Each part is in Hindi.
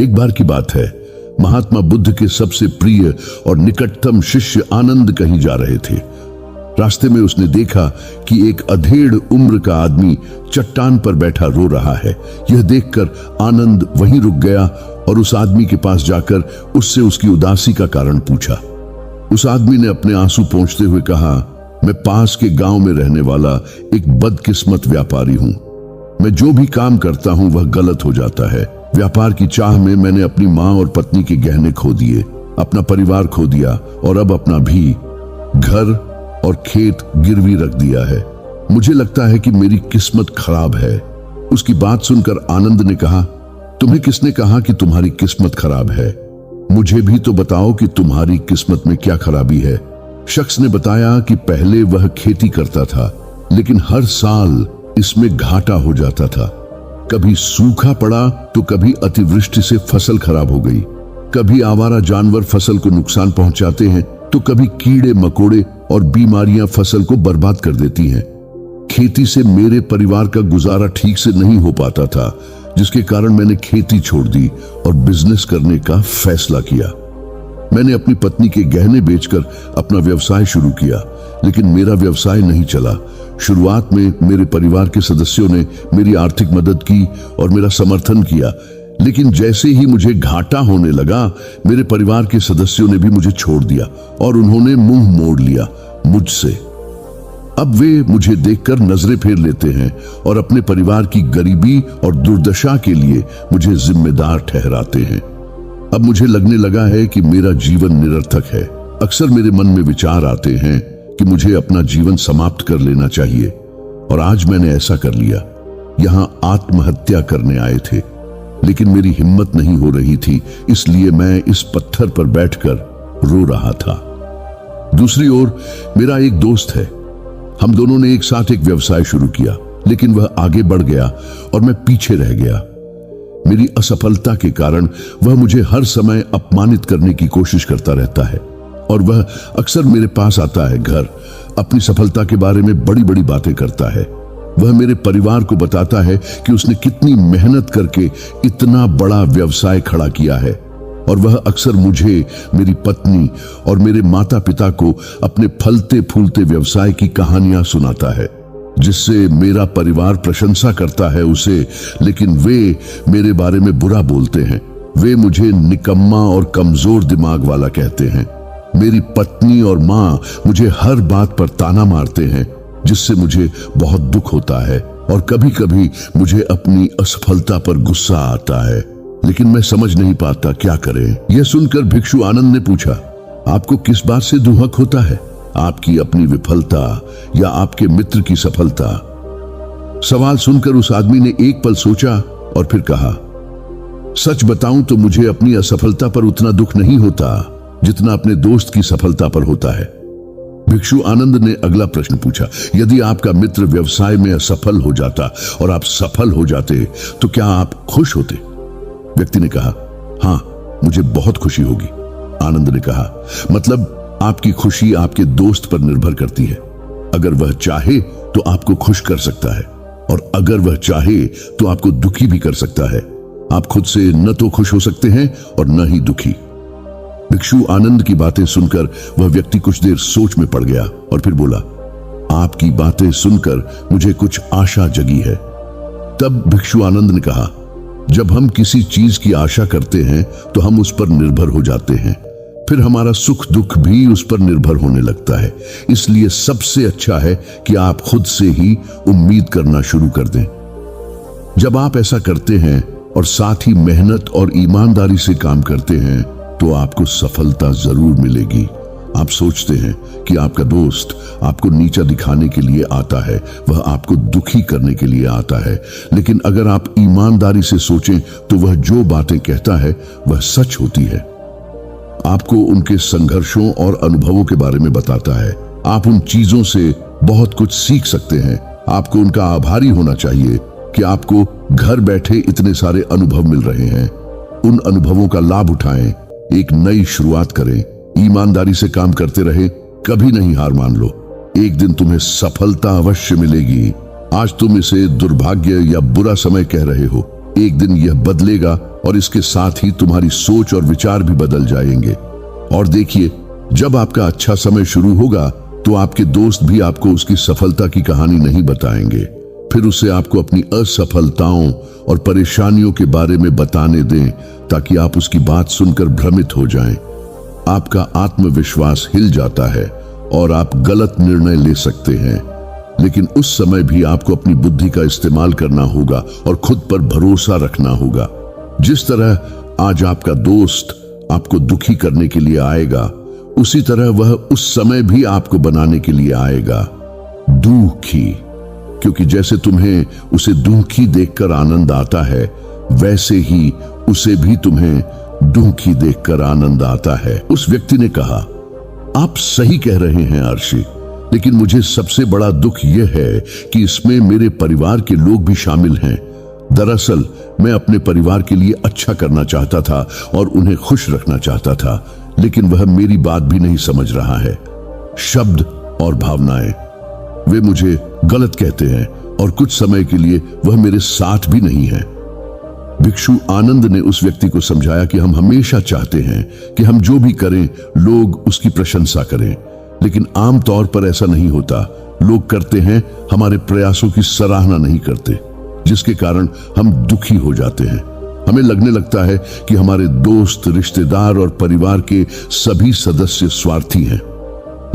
एक बार की बात है, महात्मा बुद्ध के सबसे प्रिय और निकटतम शिष्य आनंद कहीं जा रहे थे। रास्ते में उसने देखा कि एक अधेड़ उम्र का आदमी चट्टान पर बैठा रो रहा है। यह देखकर आनंद वहीं रुक गया और उस आदमी के पास जाकर उससे उसकी उदासी का कारण पूछा। उस आदमी ने अपने आंसू पोंछते हुए कहा, मैं पास के गांव में रहने वाला एक बदकिस्मत व्यापारी हूं। मैं जो भी काम करता हूं वह गलत हो जाता है। व्यापार की चाह में मैंने अपनी मां और पत्नी के गहने खो दिए, अपना परिवार खो दिया और अब अपना भी घर और खेत गिरवी रख दिया है। मुझे लगता है कि मेरी किस्मत खराब है। उसकी बात सुनकर आनंद ने कहा, तुम्हें किसने कहा कि तुम्हारी किस्मत खराब है? मुझे भी तो बताओ कि तुम्हारी किस्मत में क्या खराबी है। शख्स ने बताया कि पहले वह खेती करता था, लेकिन हर साल इसमें घाटा हो जाता था। कभी सूखा पड़ा तो कभी अतिवृष्टि से फसल खराब हो गई, कभी आवारा जानवर फसल को नुकसान पहुंचाते हैं तो कभी कीड़े मकोड़े और बीमारियां फसल को बर्बाद कर देती हैं। खेती से मेरे परिवार का गुजारा ठीक से नहीं हो पाता था, जिसके कारण मैंने खेती छोड़ दी और बिजनेस करने का फैसला किया। मैंने अपनी पत्नी के गहने बेचकर अपना व्यवसाय शुरू किया, लेकिन मेरा व्यवसाय नहीं चला। शुरुआत में मेरे परिवार के सदस्यों ने मेरी आर्थिक मदद की और मेरा समर्थन किया, लेकिन जैसे ही मुझे घाटा होने लगा, मेरे परिवार के सदस्यों ने भी मुझे छोड़ दिया और उन्होंने मुंह मोड़ लिया मुझसे। अब वे मुझे देखकर नजरें फेर लेते हैं और अपने परिवार की गरीबी और दुर्दशा के लिए मुझे जिम्मेदार ठहराते हैं। अब मुझे लगने लगा है कि मेरा जीवन निरर्थक है। अक्सर मेरे मन में विचार आते हैं कि मुझे अपना जीवन समाप्त कर लेना चाहिए, और आज मैंने ऐसा कर लिया। यहां आत्महत्या करने आए थे, लेकिन मेरी हिम्मत नहीं हो रही थी, इसलिए मैं इस पत्थर पर बैठकर रो रहा था। दूसरी ओर मेरा एक दोस्त है। हम दोनों ने एक साथ एक व्यवसाय शुरू किया, लेकिन वह आगे बढ़ गया और मैं पीछे रह गया। मेरी असफलता के कारण वह मुझे हर समय अपमानित करने की कोशिश करता रहता है और वह अक्सर मेरे पास आता है घर, अपनी सफलता के बारे में बड़ी बड़ी बातें करता है। वह मेरे परिवार को बताता है कि उसने कितनी मेहनत करके इतना बड़ा व्यवसाय खड़ा किया है, और वह अक्सर मुझे, मेरी पत्नी और मेरे माता पिता को अपने फलते फूलते व्यवसाय की कहानियां सुनाता है, जिससे मेरा परिवार प्रशंसा करता है उसे, लेकिन वे मेरे बारे में बुरा बोलते हैं। वे मुझे निकम्मा और कमजोर दिमाग वाला कहते हैं। मेरी पत्नी और माँ मुझे हर बात पर ताना मारते हैं, जिससे मुझे बहुत दुख होता है और कभी कभी मुझे अपनी असफलता पर गुस्सा आता है, लेकिन मैं समझ नहीं पाता क्या करें। यह सुनकर भिक्षु आनंद ने पूछा, आपको किस बात से दुहक होता है? आपकी अपनी विफलता या आपके मित्र की सफलता? सवाल सुनकर उस आदमी ने एक पल सोचा और फिर कहा, सच बताऊं तो मुझे अपनी असफलता पर उतना दुख नहीं होता जितना अपने दोस्त की सफलता पर होता है। भिक्षु आनंद ने अगला प्रश्न पूछा, यदि आपका मित्र व्यवसाय में असफल हो जाता और आप सफल हो जाते तो क्या आप खुश होते? व्यक्ति ने कहा, हां, मुझे बहुत खुशी होगी। आनंद ने कहा, मतलब आपकी खुशी आपके दोस्त पर निर्भर करती है। अगर वह चाहे तो आपको खुश कर सकता है, और अगर वह चाहे तो आपको दुखी भी कर सकता है। आप खुद से न तो खुश हो सकते हैं और न ही दुखी। भिक्षु आनंद की बातें सुनकर वह व्यक्ति कुछ देर सोच में पड़ गया और फिर बोला, आपकी बातें सुनकर मुझे कुछ आशा जगी है। तब भिक्षु आनंद ने कहा, जब हम किसी चीज की आशा करते हैं तो हम उस पर निर्भर हो जाते हैं, फिर हमारा सुख दुख भी उस पर निर्भर होने लगता है। इसलिए सबसे अच्छा है कि आप खुद से ही उम्मीद करना शुरू कर दें। जब आप ऐसा करते हैं और साथ ही मेहनत और ईमानदारी से काम करते हैं तो आपको सफलता जरूर मिलेगी। आप सोचते हैं कि आपका दोस्त आपको नीचा दिखाने के लिए आता है, वह आपको दुखी करने के लिए आता है, लेकिन अगर आप ईमानदारी से सोचें तो वह जो बातें कहता है वह सच होती है। आपको उनके संघर्षों और अनुभवों के बारे में बताता है। आप उन चीजों से बहुत कुछ सीख सकते हैं। आपको उनका आभारी होना चाहिए कि आपको घर बैठे इतने सारे अनुभव मिल रहे हैं। उन अनुभवों का लाभ उठाएं, एक नई शुरुआत करें, ईमानदारी से काम करते रहें, कभी नहीं हार मान लो। एक दिन तुम्हें सफलता अवश्य मिलेगी। आज तुम इसे दुर्भाग्य या बुरा समय कह रहे हो, एक दिन यह बदलेगा और इसके साथ ही तुम्हारी सोच और विचार भी बदल जाएंगे। और देखिए, जब आपका अच्छा समय शुरू होगा तो आपके दोस्त भी आपको उसकी सफलता की कहानी नहीं बताएंगे। फिर उसे आपको अपनी असफलताओं और परेशानियों के बारे में बताने दें ताकि आप उसकी बात सुनकर भ्रमित हो जाएं। आपका आत्मविश्वास हिल जाता है और आप गलत निर्णय ले सकते हैं। लेकिन उस समय भी आपको अपनी बुद्धि का इस्तेमाल करना होगा और खुद पर भरोसा रखना होगा। जिस तरह आज आपका दोस्त आपको दुखी करने के लिए आएगा, उसी तरह वह उस समय भी आपको बनाने के लिए आएगा दुखी। क्योंकि जैसे तुम्हें उसे दुखी देखकर आनंद आता है, वैसे ही उसे भी तुम्हें दुखी देखकर आनंद आता है। उस व्यक्ति ने कहा, आप सही कह रहे हैं अर्शी, लेकिन मुझे सबसे बड़ा दुख यह है कि इसमें मेरे परिवार के लोग भी शामिल हैं। दरअसल मैं अपने परिवार के लिए अच्छा करना चाहता था और उन्हें खुश रखना चाहता था, लेकिन वह मेरी बात भी नहीं समझ रहा है। शब्द और भावनाएं, वे मुझे गलत कहते हैं और कुछ समय के लिए वह मेरे साथ भी नहीं है। भिक्षु आनंद ने उस व्यक्ति को समझाया कि हम हमेशा चाहते हैं कि हम जो भी करें लोग उसकी प्रशंसा करें, लेकिन आमतौर पर ऐसा नहीं होता। लोग करते हैं, हमारे प्रयासों की सराहना नहीं करते, जिसके कारण हम दुखी हो जाते हैं। हमें लगने लगता है कि हमारे दोस्त, रिश्तेदार और परिवार के सभी सदस्य स्वार्थी हैं।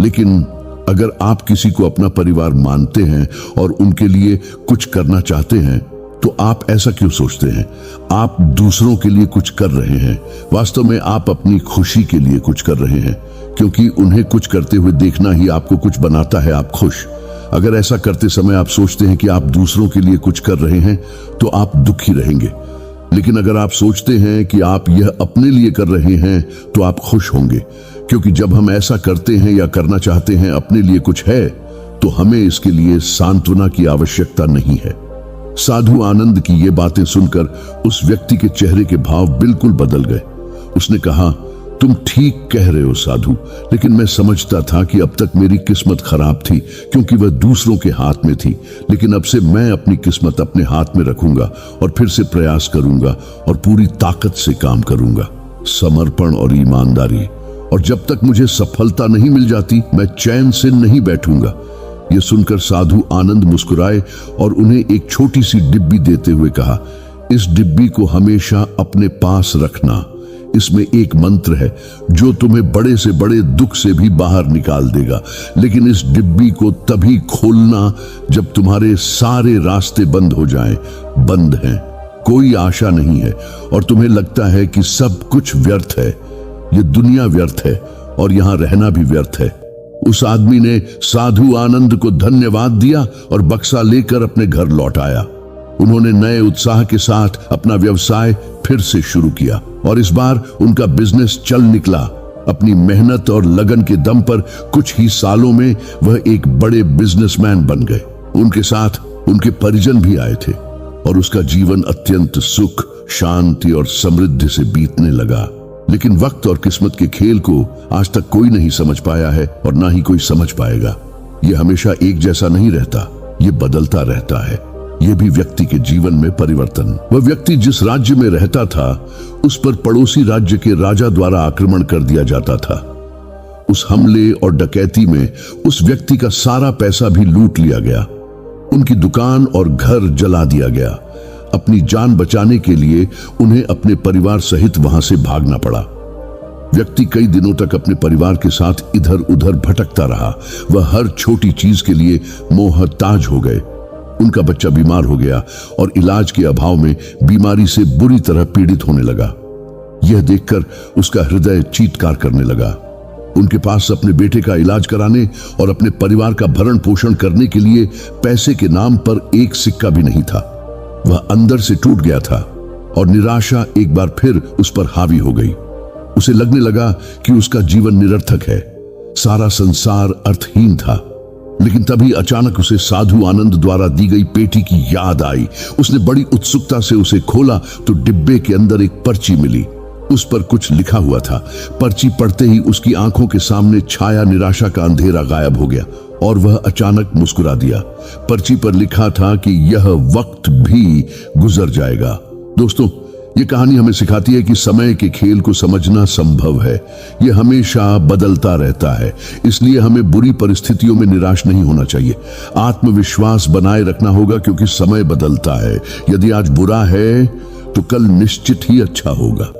लेकिन अगर आप किसी को अपना परिवार मानते हैं और उनके लिए कुछ करना चाहते हैं, तो आप ऐसा क्यों सोचते हैं? आप दूसरों के लिए कुछ कर रहे हैं। वास्तव में आप अपनी खुशी के लिए कुछ कर रहे हैं, क्योंकि उन्हें कुछ करते हुए देखना ही आपको कुछ बनाता है। आप खुश। अगर ऐसा करते समय आप सोचते हैं कि आप दूसरों के लिए कुछ कर रहे हैं, तो आप दुखी रहेंगे। लेकिन अगर आप सोचते हैं कि आप यह अपने लिए कर रहे हैं, तो आप खुश होंगे, क्योंकि जब हम ऐसा करते हैं या करना चाहते हैं अपने लिए कुछ है, तो हमें इसके लिए सांत्वना की आवश्यकता नहीं है। साधु आनंद की ये बातें सुनकर उस व्यक्ति के चेहरे के भाव बिल्कुल बदल गए। उसने कहा, तुम ठीक कह रहे हो साधु, लेकिन मैं समझता था कि अब तक मेरी किस्मत खराब थी, क्योंकि वह दूसरों के हाथ में थी। लेकिन अब से मैं अपनी किस्मत अपने हाथ में रखूंगा और फिर से प्रयास करूंगा और पूरी ताकत से काम करूंगा, समर्पण और ईमानदारी। और जब तक मुझे सफलता नहीं मिल जाती, मैं चैन से नहीं बैठूंगा। यह सुनकर साधु आनंद मुस्कुराए और उन्हें एक छोटी सी डिब्बी देते हुए कहा, इस डिब्बी को हमेशा अपने पास रखना। इसमें एक मंत्र है जो तुम्हें बड़े से बड़े दुख से भी बाहर निकाल देगा। लेकिन इस डिब्बी को तभी खोलना जब तुम्हारे सारे रास्ते बंद हो जाएं। बंद हैं, कोई आशा नहीं है और तुम्हें लगता है कि सब कुछ व्यर्थ है। ये दुनिया व्यर्थ है और यहां रहना भी व्यर्थ है। उस आदमी ने साधु आनंद को धन्यवाद दिया और बक्सा लेकर अपने घर लौट आया। उन्होंने नए उत्साह के साथ अपना व्यवसाय फिर से शुरू किया और इस बार उनका बिजनेस चल निकला। अपनी मेहनत और लगन के दम पर कुछ ही सालों में वह एक बड़े बिजनेसमैन बन गए। उनके साथ उनके परिजन भी आए थे और उसका जीवन अत्यंत सुख, शांति और समृद्धि से बीतने लगा। लेकिन वक्त और किस्मत के खेल को आज तक कोई नहीं समझ पाया है और ना ही कोई समझ पाएगा। यह हमेशा एक जैसा नहीं रहता, यह बदलता रहता है। यह भी व्यक्ति के जीवन में परिवर्तन। वह व्यक्ति जिस राज्य में रहता था, उस पर पड़ोसी राज्य के राजा द्वारा आक्रमण कर दिया जाता था। उस हमले और डकैती में उस व्यक्ति का सारा पैसा भी लूट लिया गया। उनकी दुकान और घर जला दिया गया। अपनी जान बचाने के लिए उन्हें अपने परिवार सहित वहां से भागना पड़ा। व्यक्ति कई दिनों तक अपने परिवार के साथ इधर उधर भटकता रहा। वह हर छोटी चीज के लिए मोहताज हो गए। उनका बच्चा बीमार हो गया और इलाज के अभाव में बीमारी से बुरी तरह पीड़ित होने लगा। यह देखकर उसका हृदय चीत्कार करने लगा। उनके पास अपने बेटे का इलाज कराने और अपने परिवार का भरण पोषण करने के लिए पैसे के नाम पर एक सिक्का भी नहीं था। वह अंदर से टूट गया था और निराशा एक बार फिर उस पर हावी हो गई। उसे लगने लगा कि उसका जीवन निरर्थक है, सारा संसार अर्थहीन था। लेकिन तभी अचानक उसे साधु आनंद द्वारा दी गई पेटी की याद आई। उसने बड़ी उत्सुकता से उसे खोला तो डिब्बे के अंदर एक पर्ची मिली। उस पर कुछ लिखा हुआ था। पर्ची पढ़ते ही उसकी आंखों के सामने छाया निराशा का अंधेरा गायब हो गया और वह अचानक मुस्कुरा दिया। पर्ची पर लिखा था कि यह वक्त भी गुजर जाएगा। दोस्तों, ये कहानी हमें सिखाती है कि समय के खेल को समझना संभव है। ये हमेशा बदलता रहता है, इसलिए हमें बुरी परिस्थितियों में निराश नहीं होना चाहिए। आत्मविश्वास बनाए रखना होगा क्योंकि समय बदलता है। यदि आज बुरा है तो कल निश्चित ही अच्छा होगा।